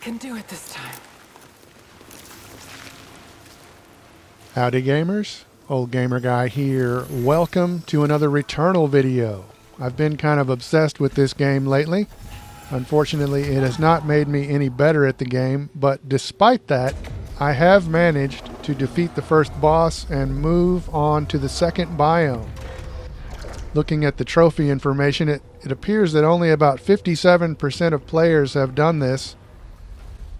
can do it this time. Howdy gamers, Old Gamer Guy here. Welcome to another Returnal video. I've been kind of obsessed with this game lately. Unfortunately, it has not made me any better at the game, but despite that, I have managed to defeat the first boss and move on to the second biome. Looking at the trophy information, it appears that only about 57% of players have done this.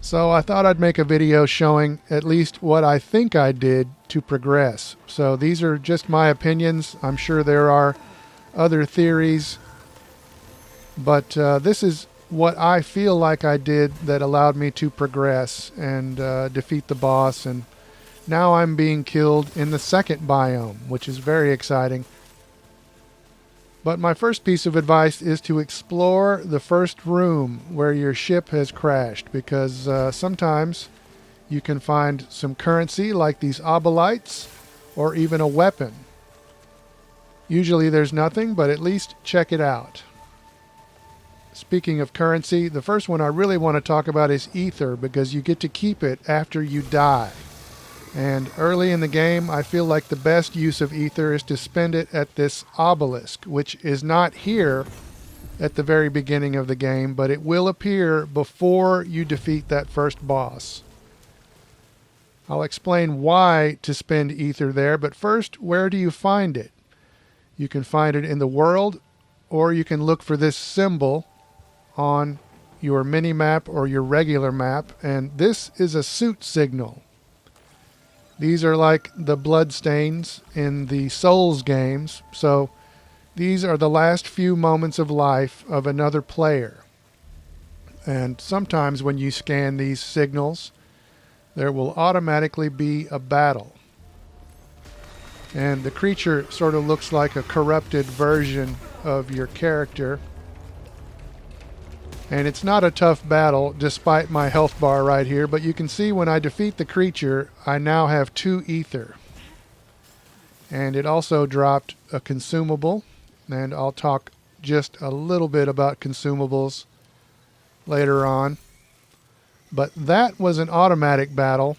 So I thought I'd make a video showing at least what I think I did to progress. So these are just my opinions. I'm sure there are other theories, but this is what I feel like I did that allowed me to progress and defeat the boss. And now I'm being killed in the second biome, which is very exciting. But my first piece of advice is to explore the first room where your ship has crashed, because sometimes you can find some currency like these obolites or even a weapon. Usually there's nothing, but at least check it out. Speaking of currency, the first one I really want to talk about is ether, because you get to keep it after you die. And early in the game, I feel like the best use of ether is to spend it at this obelisk, which is not here at the very beginning of the game, but it will appear before you defeat that first boss. I'll explain why to spend ether there, but first, where do you find it? You can find it in the world, or you can look for this symbol on your mini-map or your regular map, and this is a suit signal. These are like the bloodstains in the Souls games, so these are the last few moments of life of another player. And sometimes when you scan these signals, there will automatically be a battle. And the creature sort of looks like a corrupted version of your character. And it's not a tough battle, despite my health bar right here, but you can see when I defeat the creature, I now have 2 ether. And it also dropped a consumable, and I'll talk just a little bit about consumables later on. But that was an automatic battle.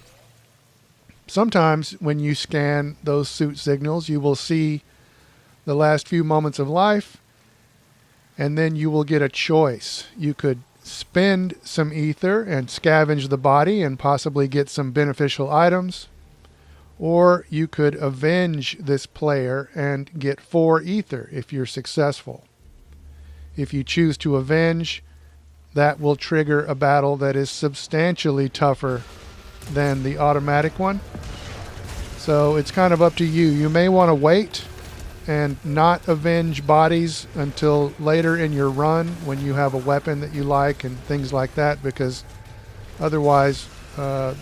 Sometimes when you scan those suit signals, you will see the last few moments of life, and then you will get a choice. You could spend some ether and scavenge the body and possibly get some beneficial items, or you could avenge this player and get 4 ether if you're successful. If you choose to avenge, that will trigger a battle that is substantially tougher than the automatic one. So it's kind of up to you. You may want to wait and not avenge bodies until later in your run when you have a weapon that you like and things like that, because otherwise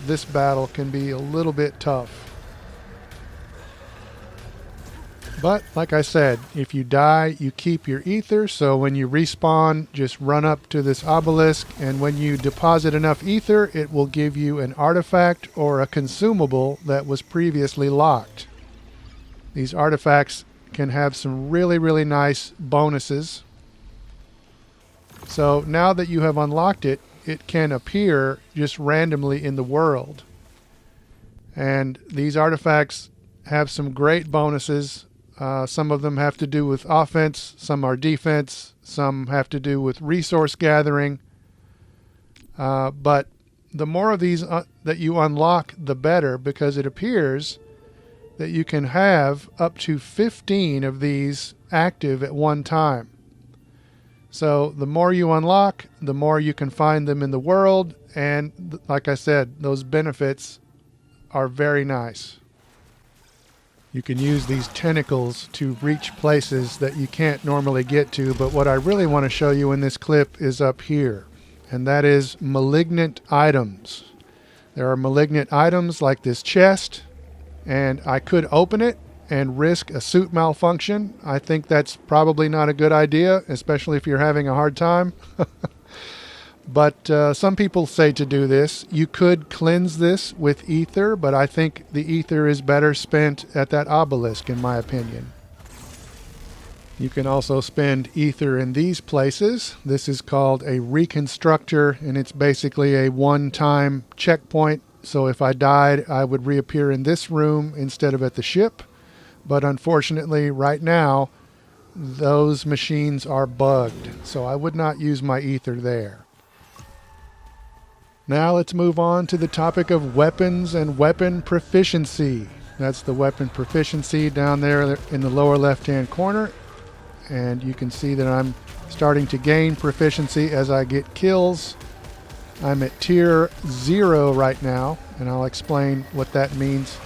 this battle can be a little bit tough. But like I said, if you die, you keep your ether, so when you respawn, just run up to this obelisk, and when you deposit enough ether, it will give you an artifact or a consumable that was previously locked. These artifacts can have some really nice bonuses. So now that you have unlocked it, it can appear just randomly in the world. And these artifacts have some great bonuses. Some of them have to do with offense, some are defense, some have to do with resource gathering. But the more of these that you unlock, the better, because it appears that you can have up to 15 of these active at one time. So the more you unlock, the more you can find them in the world, and like I said, those benefits are very nice. You can use these tentacles to reach places that you can't normally get to, but what I really want to show you in this clip is up here, and that is malignant items. There are malignant items like this chest, and I could open it and risk a suit malfunction. I think that's probably not a good idea, especially if you're having a hard time. But some people say to do this. You could cleanse this with ether, but I think the ether is better spent at that obelisk, in my opinion. You can also spend ether in these places. This is called a reconstructor, and it's basically a one-time checkpoint. So if I died, I would reappear in this room instead of at the ship. But unfortunately, right now, those machines are bugged, so I would not use my ether there. Now let's move on to the topic of weapons and weapon proficiency. That's the weapon proficiency down there in the lower left-hand corner. And you can see that I'm starting to gain proficiency as I get kills. I'm at tier 0 right now, and I'll explain what that means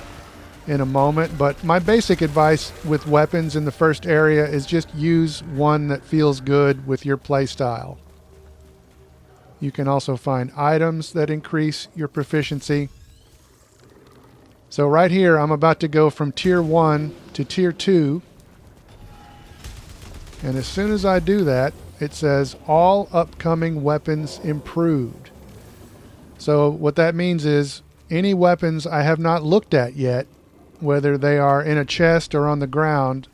in a moment. But my basic advice with weapons in the first area is just use one that feels good with your playstyle. You can also find items that increase your proficiency. So right here, I'm about to go from tier 1 to tier 2. And as soon as I do that, it says all upcoming weapons improved. So what that means is any weapons I have not looked at yet, whether they are in a chest or on the ground,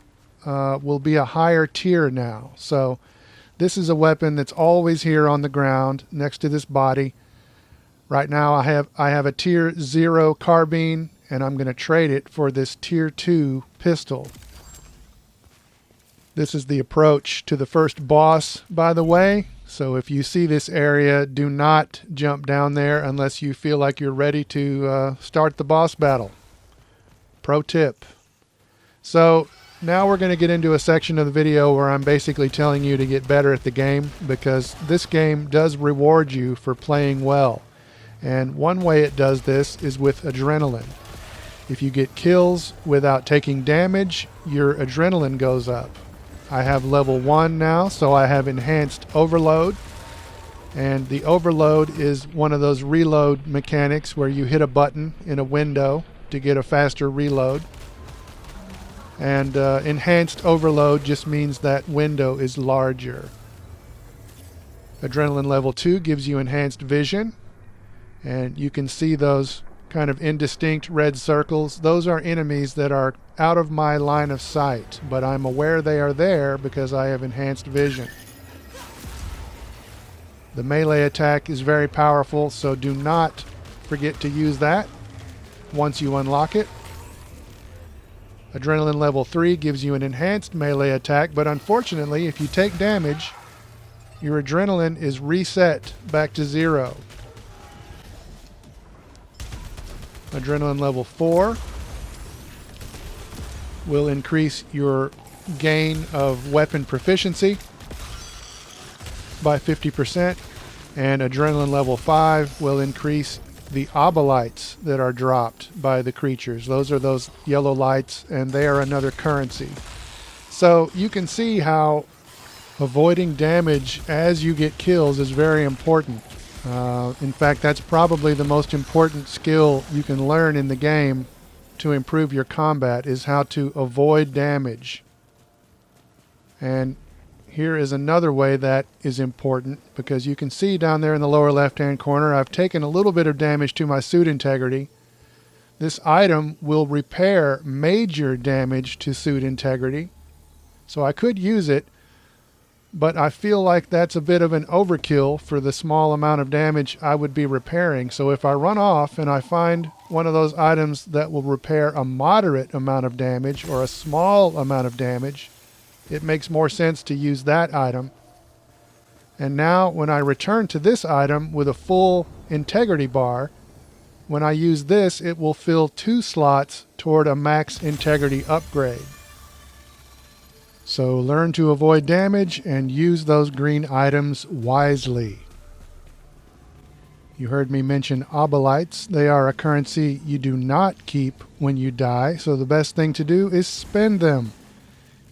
will be a higher tier now. So this is a weapon that's always here on the ground next to this body. Right now I have a tier 0 carbine, and I'm going to trade it for this tier 2 pistol. This is the approach to the first boss, by the way. So if you see this area, do not jump down there unless you feel like you're ready to start the boss battle. Pro tip. So now we're going to get into a section of the video where I'm basically telling you to get better at the game, because this game does reward you for playing well. And one way it does this is with adrenaline. If you get kills without taking damage, your adrenaline goes up. I have level 1 now, so I have enhanced overload. And the overload is one of those reload mechanics where you hit a button in a window to get a faster reload. And enhanced overload just means that window is larger. Adrenaline level 2 gives you enhanced vision. And you can see those kind of indistinct red circles. Those are enemies that are out of my line of sight, but I'm aware they are there because I have enhanced vision. The melee attack is very powerful, so do not forget to use that once you unlock it. Adrenaline level 3 gives you an enhanced melee attack, but unfortunately, if you take damage, your adrenaline is reset back to 0. Adrenaline level 4 will increase your gain of weapon proficiency by 50%, and adrenaline level 5 will increase the obolites that are dropped by the creatures. Those are those yellow lights, and they are another currency. So you can see how avoiding damage as you get kills is very important. In fact, that's probably the most important skill you can learn in the game to improve your combat, is how to avoid damage. And here is another way that is important, because you can see down there in the lower left-hand corner, I've taken a little bit of damage to my suit integrity. This item will repair major damage to suit integrity. So I could use it, but I feel like that's a bit of an overkill for the small amount of damage I would be repairing. So if I run off and I find one of those items that will repair a moderate amount of damage or a small amount of damage, it makes more sense to use that item. And now when I return to this item with a full integrity bar, when I use this, it will fill 2 slots toward a max integrity upgrade. So learn to avoid damage and use those green items wisely. You heard me mention obolites. They are a currency you do not keep when you die, so the best thing to do is spend them.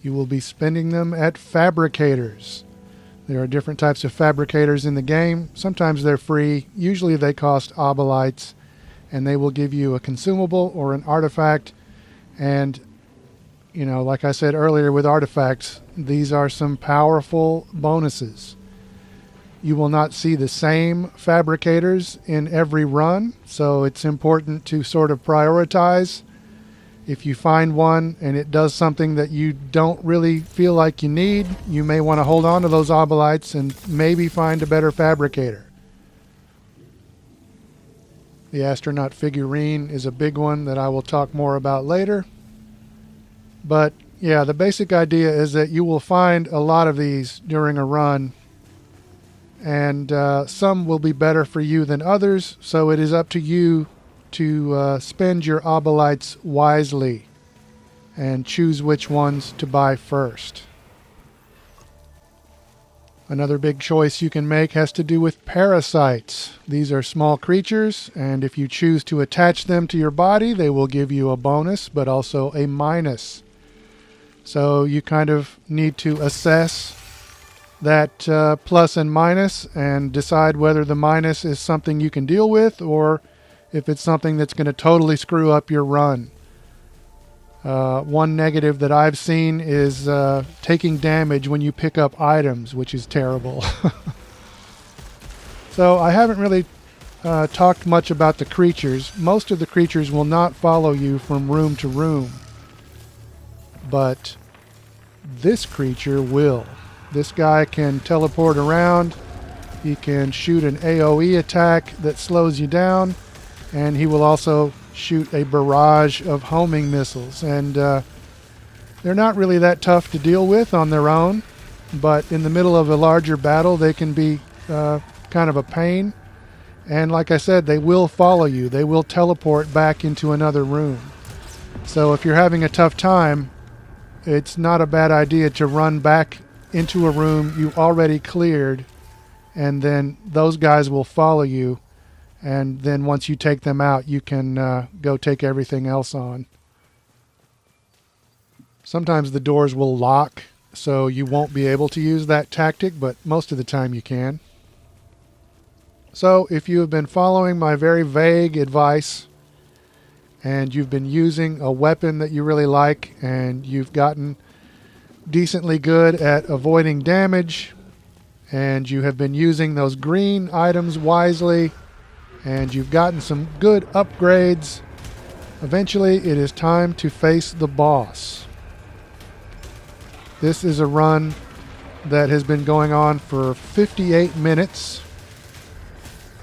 You will be spending them at fabricators. There are different types of fabricators in the game. Sometimes they're free. Usually they cost obolites, and they will give you a consumable or an artifact. And you know, like I said earlier with artifacts, these are some powerful bonuses. You will not see the same fabricators in every run, so it's important to sort of prioritize. If you find one and it does something that you don't really feel like you need, you may want to hold on to those obolites and maybe find a better fabricator. The astronaut figurine is a big one that I will talk more about later. But yeah, the basic idea is that you will find a lot of these during a run, and some will be better for you than others, so it is up to you to spend your obolites wisely and choose which ones to buy first. Another big choice you can make has to do with parasites. These are small creatures, and if you choose to attach them to your body, they will give you a bonus, but also a minus. So you kind of need to assess that plus and minus and decide whether the minus is something you can deal with or if it's something that's going to totally screw up your run. One negative that I've seen is taking damage when you pick up items, which is terrible. So I haven't really talked much about the creatures. Most of the creatures will not follow you from room to room, but this creature will. This guy can teleport around. He can shoot an AoE attack that slows you down, and he will also shoot a barrage of homing missiles. And they're not really that tough to deal with on their own, but in the middle of a larger battle they can be kind of a pain. And like I said, they will follow you. They will teleport back into another room. So if you're having a tough time, it's not a bad idea to run back into a room you already cleared, and then those guys will follow you. And then once you take them out, you can go take everything else on. Sometimes the doors will lock, so you won't be able to use that tactic, but most of the time you can. So if you have been following my very vague advice, and you've been using a weapon that you really like, and you've gotten decently good at avoiding damage, and you have been using those green items wisely, and you've gotten some good upgrades, eventually it is time to face the boss. This is a run that has been going on for 58 minutes,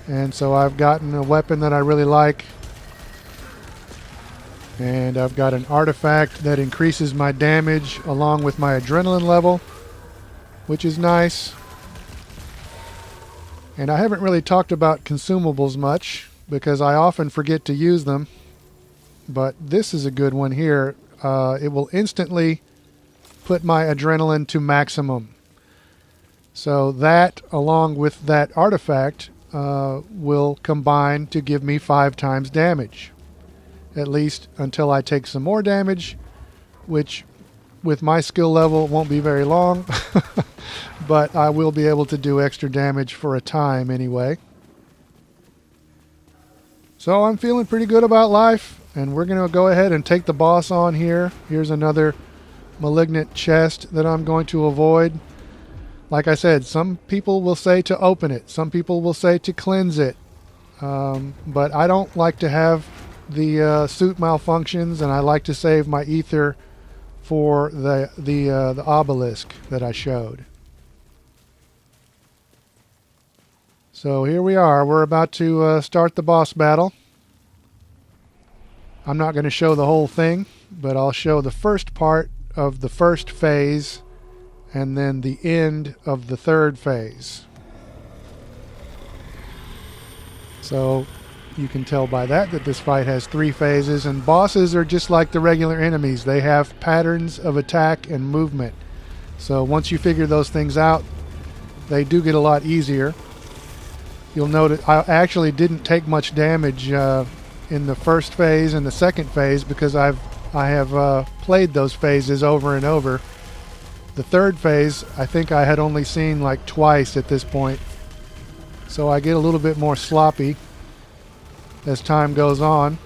and so I've gotten a weapon that I really like, and I've got an artifact that increases my damage along with my adrenaline level, which is nice. And I haven't really talked about consumables much because I often forget to use them. But this is a good one here. It will instantly put my adrenaline to maximum. So that, along with that artifact, will combine to give me 5 times damage. At least until I take some more damage, which with my skill level won't be very long. But I will be able to do extra damage for a time anyway. So I'm feeling pretty good about life, and we're going to go ahead and take the boss on here. Here's another malignant chest that I'm going to avoid. Like I said, some people will say to open it. Some people will say to cleanse it. But I don't like to have the suit malfunctions, and I like to save my ether for the obelisk that I showed. So here we are. We're about to start the boss battle. I'm not going to show the whole thing, but I'll show the first part of the first phase and then the end of the third phase. So you can tell by that this fight has 3 phases, and bosses are just like the regular enemies. They have patterns of attack and movement. So once you figure those things out, they do get a lot easier. You'll notice I actually didn't take much damage in the first phase and the second phase because I have played those phases over and over. The third phase I think I had only seen like twice at this point. So I get a little bit more sloppy as time goes on.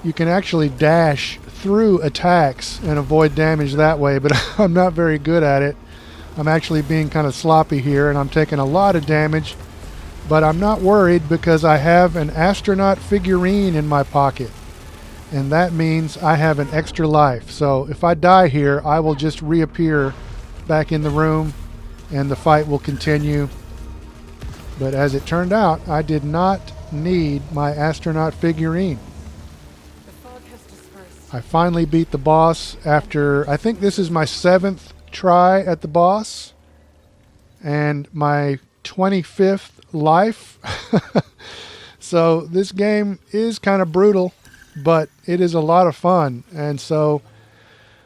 You can actually dash through attacks and avoid damage that way, but I'm not very good at it. I'm actually being kind of sloppy here, and I'm taking a lot of damage, but I'm not worried because I have an astronaut figurine in my pocket. and that means I have an extra life. So if I die here, I will just reappear back in the room and the fight will continue. But as it turned out, I did not need my astronaut figurine. The fog has dispersed. I finally beat the boss after, I think this is my 7th try at the boss and my 25th life. So this game is kind of brutal, but it is a lot of fun. And so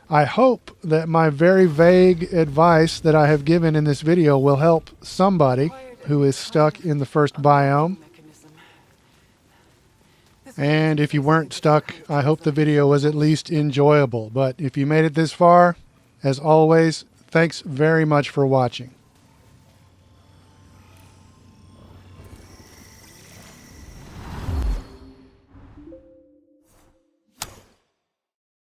I hope that my very vague advice that I have given in this video will help somebody who is stuck in the first biome. And if you weren't stuck, I hope the video was at least enjoyable. But if you made it this far, as always, thanks very much for watching.